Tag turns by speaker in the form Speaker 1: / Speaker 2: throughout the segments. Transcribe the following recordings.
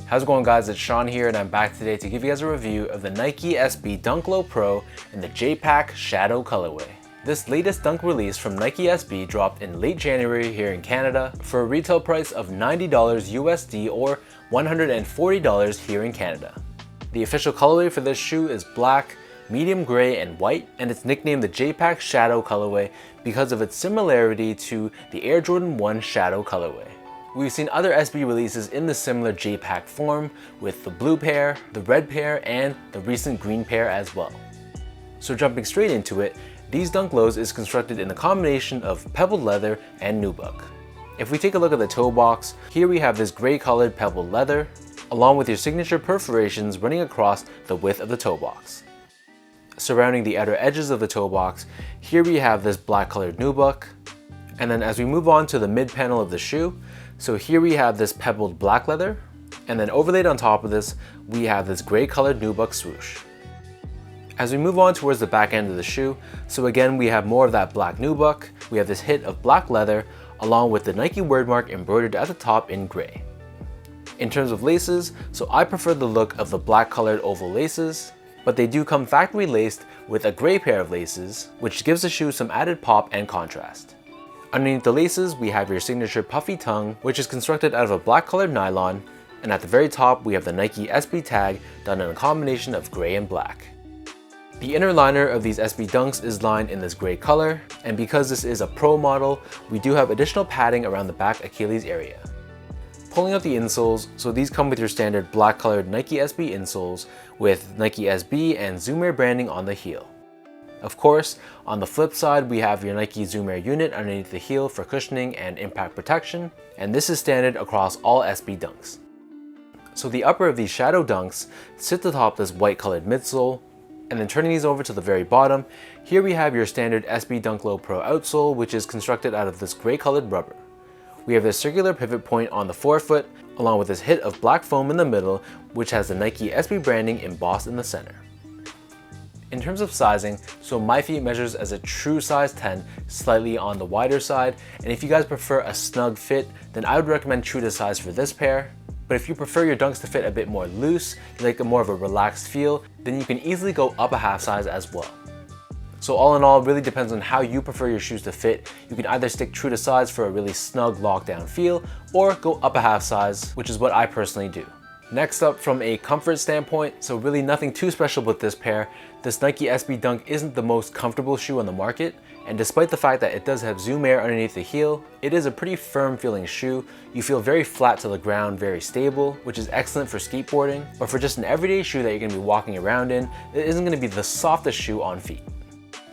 Speaker 1: How's it going, guys? It's Sean here and I'm back today to give you guys a review of the Nike SB Dunk Low Pro in the J-Pack Shadow colorway. This latest dunk release from Nike SB dropped in late January here in Canada for a retail price of $90 USD or $140 here in Canada. The official colorway for this shoe is black, medium gray, and white, and it's nicknamed the J-Pack Shadow colorway because of its similarity to the Air Jordan 1 Shadow colorway. We've seen other SB releases in the similar J-Pack form with the blue pair, the red pair, and the recent green pair as well. So jumping straight into it, these Dunk Lows is constructed in a combination of pebbled leather and nubuck. If we take a look at the toe box, here we have this gray colored pebbled leather, along with your signature perforations running across the width of the toe box. Surrounding the outer edges of the toe box, here we have this black colored nubuck. And then as we move on to the mid panel of the shoe, so here we have this pebbled black leather, and then overlaid on top of this, we have this gray colored nubuck swoosh. As we move on towards the back end of the shoe, so again we have more of that black nubuck, we have this hit of black leather, along with the Nike word mark embroidered at the top in gray. In terms of laces, so I prefer the look of the black colored oval laces, but they do come factory laced with a gray pair of laces, which gives the shoe some added pop and contrast. Underneath the laces, we have your signature puffy tongue, which is constructed out of a black colored nylon, and at the very top, we have the Nike SB tag done in a combination of gray and black. The inner liner of these SB Dunks is lined in this gray color, and because this is a pro model, we do have additional padding around the back Achilles area. Pulling out the insoles, so these come with your standard black colored Nike SB insoles with Nike SB and Zoom Air branding on the heel. Of course, on the flip side, we have your Nike Zoom Air unit underneath the heel for cushioning and impact protection, and this is standard across all SB Dunks. So the upper of these Shadow Dunks sits atop this white colored midsole, and then turning these over to the very bottom, here we have your standard SB Dunk Low Pro outsole, which is constructed out of this gray colored rubber. We have this circular pivot point on the forefoot, along with this hit of black foam in the middle, which has the Nike SB branding embossed in the center. In terms of sizing, so my feet measures as a true size 10, slightly on the wider side, and if you guys prefer a snug fit, then I would recommend true to size for this pair. But if you prefer your dunks to fit a bit more loose, you like a more of a relaxed feel, then you can easily go up a half size as well. So all in all, it really depends on how you prefer your shoes to fit. You can either stick true to size for a really snug lockdown feel, or go up a half size, which is what I personally do. Next up, from a comfort standpoint, so really nothing too special with this pair. This Nike SB Dunk isn't the most comfortable shoe on the market, and despite the fact that it does have Zoom Air underneath the heel, it is a pretty firm feeling shoe. You feel very flat to the ground, very stable, which is excellent for skateboarding, but for just an everyday shoe that you're going to be walking around in, it isn't going to be the softest shoe on feet.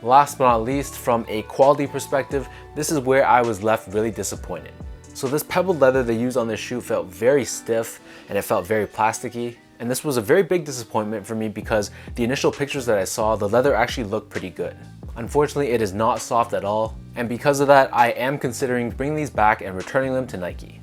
Speaker 1: Last but not least, from a quality perspective, this is where I was left really disappointed. So this pebbled leather they used on this shoe felt very stiff and it felt very plasticky. And this was a very big disappointment for me because the initial pictures that I saw, the leather actually looked pretty good. Unfortunately, it is not soft at all. And because of that, I am considering bringing these back and returning them to Nike.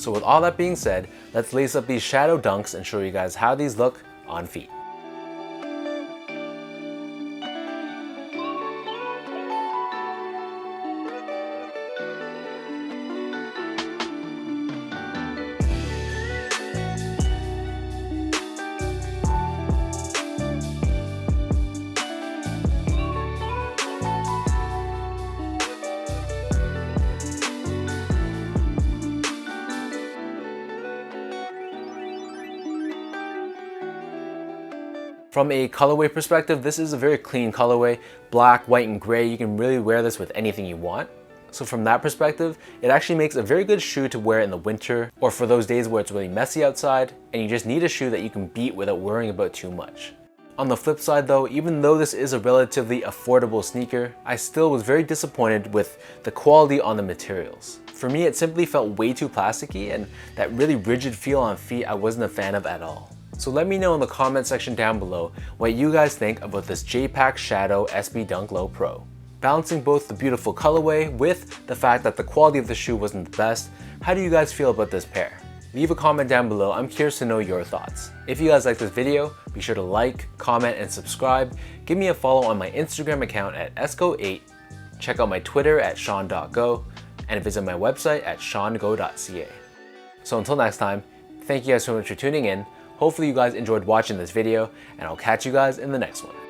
Speaker 1: So with all that being said, let's lace up these Shadow Dunks and show you guys how these look on feet. From a colorway perspective, this is a very clean colorway. Black, white, and gray. You can really wear this with anything you want. So from that perspective, it actually makes a very good shoe to wear in the winter or for those days where it's really messy outside and you just need a shoe that you can beat without worrying about too much. On the flip side though, even though this is a relatively affordable sneaker, I still was very disappointed with the quality on the materials. For me, it simply felt way too plasticky, and that really rigid feel on feet I wasn't a fan of at all. So let me know in the comment section down below what you guys think about this J-Pack Shadow SB Dunk Low Pro. Balancing both the beautiful colorway with the fact that the quality of the shoe wasn't the best, how do you guys feel about this pair? Leave a comment down below, I'm curious to know your thoughts. If you guys like this video, be sure to like, comment, and subscribe. Give me a follow on my Instagram account at esco8, check out my Twitter at sean.go, and visit my website at seango.ca. So until next time, thank you guys so much for tuning in. Hopefully you guys enjoyed watching this video, and I'll catch you guys in the next one.